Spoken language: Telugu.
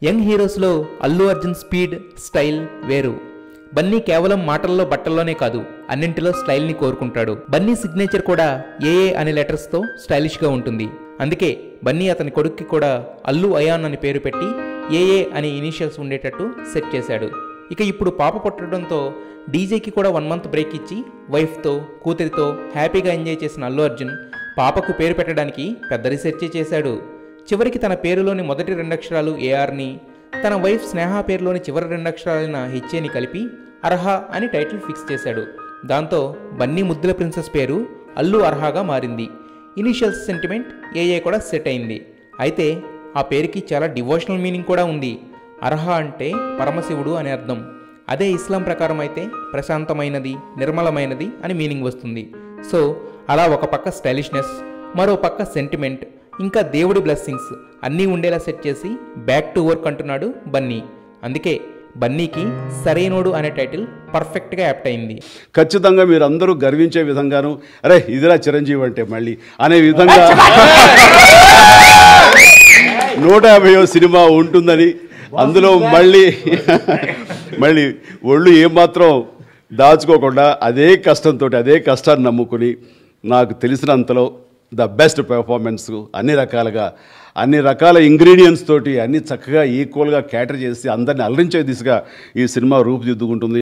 యంగ్ హీరోస్లో అల్లు అర్జున్ స్పీడ్, స్టైల్ వేరు. బన్నీ కేవలం మాటల్లో బట్టల్లోనే కాదు, అన్నింటిలో స్టైల్ని కోరుకుంటాడు. బన్నీ సిగ్నేచర్ కూడా ఏఏ అనే లెటర్స్తో స్టైలిష్గా ఉంటుంది. అందుకే బన్నీ అతని కొడుక్కి కూడా అల్లు అయాన్ అని పేరు పెట్టి ఏఏ అనే ఇనీషియల్స్ ఉండేటట్టు సెట్ చేశాడు. ఇక ఇప్పుడు పాప పుట్టడంతో డీజేకి కూడా 1 మంత్ బ్రేక్ ఇచ్చి వైఫ్తో, కూతురితో హ్యాపీగా ఎంజాయ్ చేసిన అల్లు అర్జున్ పాపకు పేరు పెట్టడానికి పెద్ద రీసెర్చే చేశాడు. చివరికి తన పేరులోని మొదటి 2 అక్షరాలు ఏఆర్ని, తన వైఫ్ స్నేహ పేరులోని చివరి 2 అక్షరాలైన హెచ్ఏని కలిపి అర్హా అని టైటిల్ ఫిక్స్ చేశాడు. దాంతో బన్నీ ముద్దుల ప్రిన్సెస్ పేరు అల్లు అర్హాగా మారింది. ఇనీషియల్స్ సెంటిమెంట్ ఏఏ కూడా సెట్ అయింది. అయితే ఆ పేరుకి చాలా డివోషనల్ మీనింగ్ కూడా ఉంది. అర్హా అంటే పరమశివుడు అని అర్థం. అదే ఇస్లాం ప్రకారం అయితే ప్రశాంతమైనది, నిర్మలమైనది అని మీనింగ్ వస్తుంది. సో అలా ఒక పక్క స్టైలిష్నెస్, మరో పక్క సెంటిమెంట్, ఇంకా దేవుడి బ్లెస్సింగ్స్ అన్నీ ఉండేలా సెట్ చేసి బ్యాక్ టు వర్క్ అంటున్నాడు బన్నీ. అందుకే బన్నీకి సరైనోడు అనే టైటిల్ పర్ఫెక్ట్గా యాప్ట్ అయింది. ఖచ్చితంగా మీరు అందరూ గర్వించే విధంగాను, అరే ఇదిరా చిరంజీవి అంటే మళ్ళీ అనే విధంగా 150వ సినిమా ఉంటుందని, అందులో మళ్ళీ ఒళ్ళు ఏమాత్రం దాచుకోకుండా అదే కష్టంతో, అదే కష్టాన్ని నమ్ముకుని నాకు తెలిసినంతలో ద బెస్ట్ పెర్ఫార్మెన్స్ అన్ని రకాల ఇంగ్రీడియంట్స్ తోటి అన్ని చక్కగా ఈక్వల్గా క్యాటర్ చేసి అందరిని అలరించే దిశగా ఈ సినిమా రూపుదిద్దుకుంటుంది.